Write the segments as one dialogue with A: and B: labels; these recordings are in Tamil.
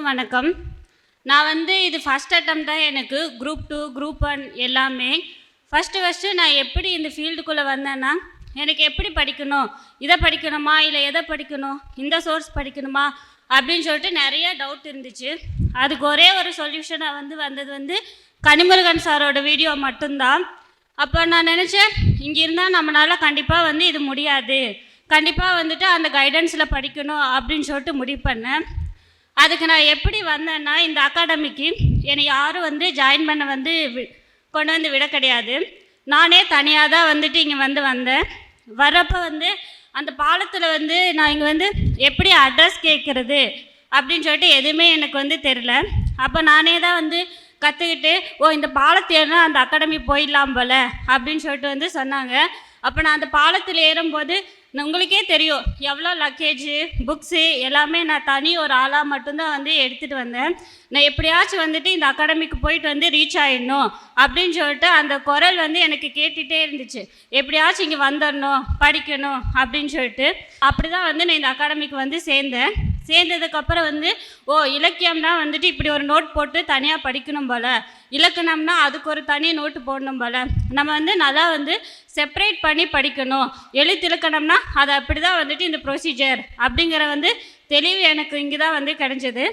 A: அனைவருக்கும் வணக்கம். நான் இது ஃபஸ்ட் அட்டெம்ப்ட் தான் எனக்கு குரூப் 2, குரூப் 1 எல்லாமே. ஃபஸ்ட்டு நான் எப்படி இந்த ஃபீல்டுக்குள்ளே வந்தேன்னா, எனக்கு எப்படி படிக்கணும், இதை படிக்கணுமா இல்லை எதை படிக்கணும், இந்த சோர்ஸ் படிக்கணுமா அப்படின்னு சொல்லிட்டு நிறைய டவுட் இருந்துச்சு. அதுக்கு ஒரே ஒரு சொல்யூஷனாக வந்தது கனிமுருகன் சாரோட வீடியோ மட்டும்தான். அப்போ நான் நினச்சேன், இங்கே இருந்தால் நம்மளால் கண்டிப்பாக இது முடியாது, கண்டிப்பாக அந்த கைடன்ஸில் படிக்கணும் அப்படின்னு சொல்லிட்டு முடிவு பண்ணேன். அதுக்கு நான் எப்படி வந்தேன்னா, இந்த அகாடமிக்கு என்னை யாரும் ஜாயின் பண்ண கொண்டு விட கிடையாது. நானே தனியாக தான் இங்கே வந்தேன். வரப்போ அந்த பாலத்தில் நான் இங்கே எப்படி அட்ரஸ் கேட்குறது அப்படின்னு சொல்லிட்டு எதுவுமே எனக்கு தெரியல. அப்போ நானே தான் கற்றுக்கிட்டு, இந்த பாலத்தை அந்த அகாடமி போயிடலாம் போல் அப்படின்னு சொல்லிட்டு சொன்னாங்க. அப்போ நான் அந்த பாலத்தில் ஏறும்போது உங்களுக்கே தெரியும் எவ்வளோ லக்கேஜு, புக்ஸு எல்லாமே நான் தனி ஒரு ஆளாக மட்டும்தான் எடுத்துகிட்டு வந்தேன். நான் எப்படியாச்சும் இந்த அகாடமிக்கு போயிட்டு ரீச் ஆகிடணும் அப்படின்னு சொல்லிட்டு அந்த குரல் எனக்கு கேட்டுகிட்டே இருந்துச்சு. எப்படியாச்சும் இங்கே வந்துடணும், படிக்கணும் அப்படின்னு சொல்லிட்டு அப்படி தான் நான் இந்த அகாடமிக்கு சேர்ந்தேன். சேர்ந்ததுக்கப்புறம் இலக்கியம்னா இப்படி ஒரு நோட் போட்டு தனியாக படிக்கணும் போல், இலக்கணம்னா அதுக்கு ஒரு தனி நோட்டு போடணும் போல், நம்ம நல்லா செப்பரேட் பண்ணி படிக்கணும், எழுத்திலக்கணம்னா அது அப்படி தான் இந்த ப்ரொசீஜர் அப்படிங்கிற தெளிவு எனக்கு இங்கே தான் கிடைச்சது.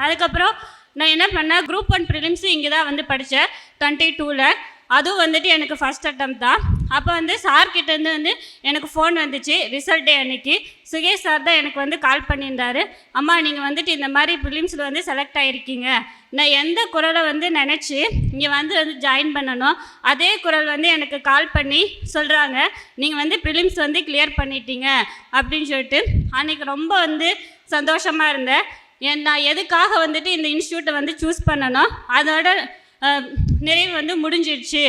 A: அதுக்கப்புறம் நான் என்ன பண்ணேன், குரூப் 1 ப்ரிலிம்ஸு இங்கே தான் படித்தேன் 22ல். அதுவும் எனக்கு ஃபஸ்ட் அட்டெம்ப்ட் தான். அப்போ சார்கிட்டேருந்து எனக்கு ஃபோன் வந்துச்சு ரிசல்ட் டே அன்னைக்கு. சுகேஷ் சார் தான் எனக்கு கால் பண்ணியிருந்தார். அம்மா நீங்கள் இந்த மாதிரி ப்ரிலிம்ஸில் செலக்ட் ஆகிருக்கீங்க, நான் எந்த குரலை நினச்சி இங்கே ஜாயின் பண்ணணும், அதே குரல் எனக்கு கால் பண்ணி சொல்கிறாங்க, நீங்கள் ப்ரிலிம்ஸ் கிளியர் பண்ணிட்டீங்க அப்படின்னு சொல்லிட்டு. அன்றைக்கி ரொம்ப சந்தோஷமாக இருந்தேன். நான் எதுக்காக இந்த இன்ஸ்டியூட்டை சூஸ் பண்ணணும், அதோட நிறைவு முடிஞ்சிடுச்சு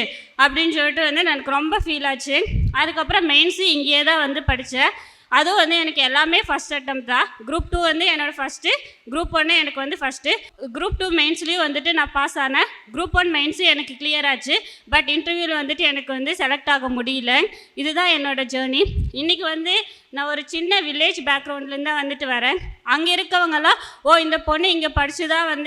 A: அப்படின்னு சொல்லிட்டு எனக்கு ரொம்ப ஃபீல் ஆச்சு. அதுக்கப்புறம் மெயின்ஸு இங்கேயே தான் படித்தேன். அதுவும் எனக்கு எல்லாமே ஃபஸ்ட் அட்டெம்ப்ட் தான். குரூப் 2 என்னோடய ஃபஸ்ட்டு, குரூப் 1 எனக்கு ஃபஸ்ட்டு. குரூப் 2 மெயின்ஸ்லேயும் நான் பாஸ் ஆனேன். குரூப் 1 மெயின்ஸு எனக்கு கிளியர் ஆச்சு. பட் இன்டர்வியூவில் எனக்கு செலக்ட் ஆக முடியல. இதுதான் என்னோடய ஜேர்னி. இன்றைக்கி நான் ஒரு சின்ன வில்லேஜ் பேக்ரவுண்ட்லேருந்து வரேன். அங்கே இருக்கவங்கெல்லாம் இந்த பொண்ணு இங்கே படித்து தான்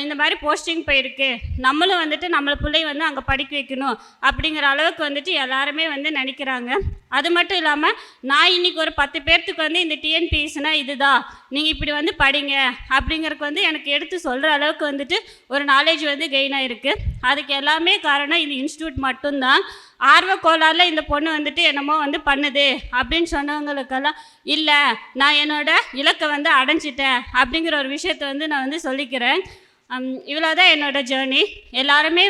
A: இந்த மாதிரி போஸ்டிங் போயிருக்கு, நம்மளும் நம்மளை பிள்ளை அங்கே படிக்க வைக்கணும் அப்படிங்கிற அளவுக்கு எல்லாருமே நினைக்கிறாங்க. அது மட்டும் இல்லாமல் நான் இன்றைக்கி ஒரு 10 பேர்த்துக்கு இந்த டிஎன்பிஎஸ்னா இதுதான், நீங்கள் இப்படி படிங்க அப்படிங்கிறதுக்கு எனக்கு எடுத்து சொல்கிற அளவுக்கு ஒரு நாலேஜ் கெயின் ஆகிருக்கு. அதுக்கு எல்லாமே காரணம் இந்த இன்ஸ்டியூட் மட்டும்தான். ஆர்வக்கோளாறில் இந்த பொண்ணு என்னமோ பண்ணுது அப்படின்னு சொன்னவங்களுக்கெல்லாம் இல்லை, நான் என்னோட இலக்கை அடைஞ்சிட்டேன் அப்படிங்கிற ஒரு விஷயத்தை நான் சொல்லிக்கிறேன். இவ்வளோ தான் என்னோடய ஜேர்னி. எல்லாருமே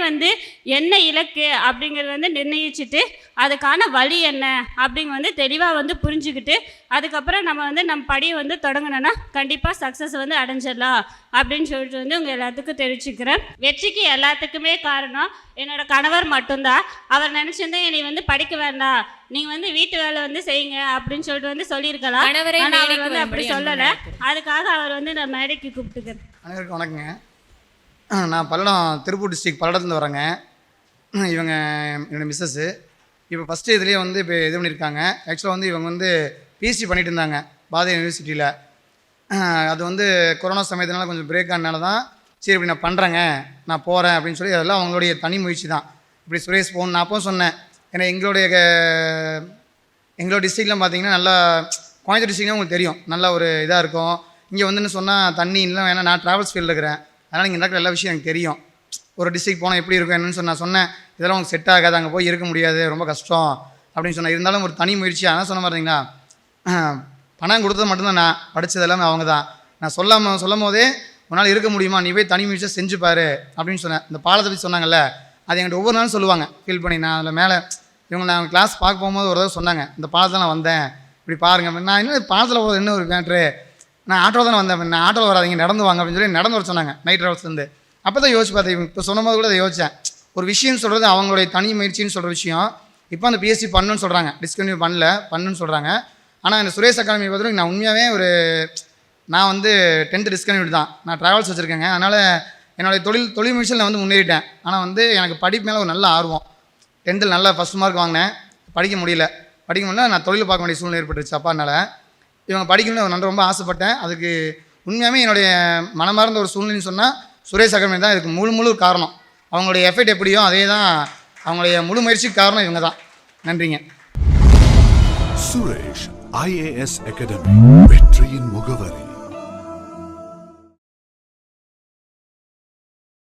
A: என்ன இலக்கு அப்படிங்கிறது நிர்ணயிச்சுட்டு அதுக்கான வழி என்ன அப்படிங்க தெளிவாக புரிஞ்சுக்கிட்டு அதுக்கப்புறம் நம்ம நம்ம படியை தொடங்கணுன்னா கண்டிப்பாக சக்ஸஸ் அடைஞ்சிடலாம் அப்படின்னு சொல்லிட்டு உங்கள் எல்லாத்துக்கும் தெரிவிச்சுக்கிறேன். வெற்றிக்கு எல்லாத்துக்குமே காரணம் என்னோடய கணவர் மட்டும்தான். அவர் நினச்சிருந்தா என்னை படிக்க வேண்டாம், நீங்கள் வீட்டு வேலை செய்யுங்க அப்படின்னு சொல்லிட்டு சொல்லியிருக்கலாம். ஆனால் அவர் அப்படி சொல்லலை. அதுக்காக அவர் நான் மேடைக்கு கூப்பிட்டுக்கிறேன்.
B: அனைவருக்கும் வணக்கங்க. நான் பல்லடம், திருப்பூர் டிஸ்ட்ரிக்ட் பல்லடத்துலேருந்து வரேங்க. இவங்க என்னோடய மிஸ்ஸஸ்ஸு. இப்போ ஃபஸ்ட்டு இதுலேயே இப்போ இது பண்ணியிருக்காங்க. ஆக்சுவலாக இவங்க பிஹெச்டி பண்ணிகிட்டு இருந்தாங்க பாரதிய யூனிவர்சிட்டியில். அது கொரோனா சமயத்தினால கொஞ்சம் பிரேக் ஆனதுனால தான் சரி இப்படி நான் பண்ணுறேங்க, நான் போகிறேன் அப்படின்னு சொல்லி அதெல்லாம் அவங்களுடைய தனி முயற்சி தான். இப்படி சுரேஷ் போகணும் நான் அப்போ சொன்னேன். ஏன்னா எங்களோட டிஸ்ட்ரிக்ட்லாம் பார்த்தீங்கன்னா நல்லா கோயம்புத்தூர் டிஸ்ட்ரிக்ட்லாம் உங்களுக்கு தெரியும், நல்லா ஒரு இதாக இருக்கும். இங்கே சொன்னால் தண்ணி இல்லை, ஏன்னா நான் ட்ராவல்ஸ் ஃபீல்டில் இருக்கிறேன், அதனால் இங்கே நடக்கிற எல்லா விஷயம் எனக்கு தெரியும். ஒரு டிஸ்ட்ரிக்ட் போனால் எப்படி இருக்கும் என்னன்னு நான் சொன்னேன். இதெல்லாம் உங்களுக்கு செட் ஆகாது, அங்கே போய் இருக்க முடியாது, ரொம்ப கஷ்டம் அப்படின்னு சொன்னேன். இருந்தாலும் ஒரு தனி முயற்சி. ஆனால் சொன்ன மாதிரிங்களா, பணம் கொடுத்தது மட்டும்தான், நான் படித்தது எல்லாமே அவங்க தான். நான் சொல்லும் போதே உன்னால் இருக்க முடியுமா, நீ போய் தனி முயற்சியாக செஞ்சுப்பார் அப்படின்னு சொன்னேன். இந்த பாலத்தை பற்றி சொன்னாங்கல்ல, அது என்கிட்ட ஒவ்வொரு நாளும் சொல்லுவாங்க ஃபீல் பண்ணி. நான் அதில் மேலே இவங்க நான் கிளாஸ் பார்க்க போகும்போது ஒரு தடவை சொன்னாங்க, இந்த பாலத்தில் நான் வந்தேன் இப்படி பாருங்கள். நான் இன்னும் பாலத்தில் போகிறது என்ன ஒரு மேட்ரு, நான் ஆட்டோவில் தானே வந்தேன், நான் ஆட்டோவில் வராதிங்க நடந்து வாங்க அப்படின்னு சொல்லி நடந்து வர சொன்னாங்க நைட் ட்ராவல்ஸ்லேருந்து. அப்போ தான் யோசிச்சு பார்த்தேன். இப்போ சொன்னபோது கூட அதை யோசித்தேன். ஒரு விஷயம் சொல்கிறது அவங்களுடைய தனி முயற்சின்னு சொல்கிற விஷயம். இப்போ அந்த பிஎஸ்சி பண்ணணுன்னு சொல்கிறாங்க, டிஸ்கன்டினியூ பண்ணுன்னு சொல்கிறாங்க. ஆனால் இந்த சுரேஷ் அகாடமி பார்த்துட்டு நான் உண்மையாகவே நான் 10th டிஸ்கன்டினியூ தான். நான் ட்ராவல்ஸ் வச்சுருக்கேங்க. அதனால் என்னுடைய தொழில் முயற்சியில் நான் பண்ணியிருட்டேன். ஆனால் எனக்கு படிப்பு மேலே ஒரு நல்ல ஆர்வம். 10th நல்லா ஃபஸ்ட் மார்க் வாங்கினேன், படிக்க முடியல. நான் தொழில் பார்க்க வேண்டிய சூழ்நிலை ஏற்பட்டுருச்சு அப்பானால. இவங்க படிக்கணும்னு நான் ரொம்ப ஆசைப்பட்டேன். அதுக்கு உண்மையாகவே என்னுடைய மனமார்ந்த ஒரு சூழ்நிலைன்னு சொன்னால் சுரேஷ் அகாடமி தான் இதுக்கு முழு காரணம். அவங்களுடைய எஃபெக்ட் எப்படியோ அதே தான் அவங்களுடைய முழு முயற்சிக்கு காரணம் இவங்க தான். நன்றிங்க.
C: சுரேஷ் IAS அகாடமி, வெற்றியின் முகவரி.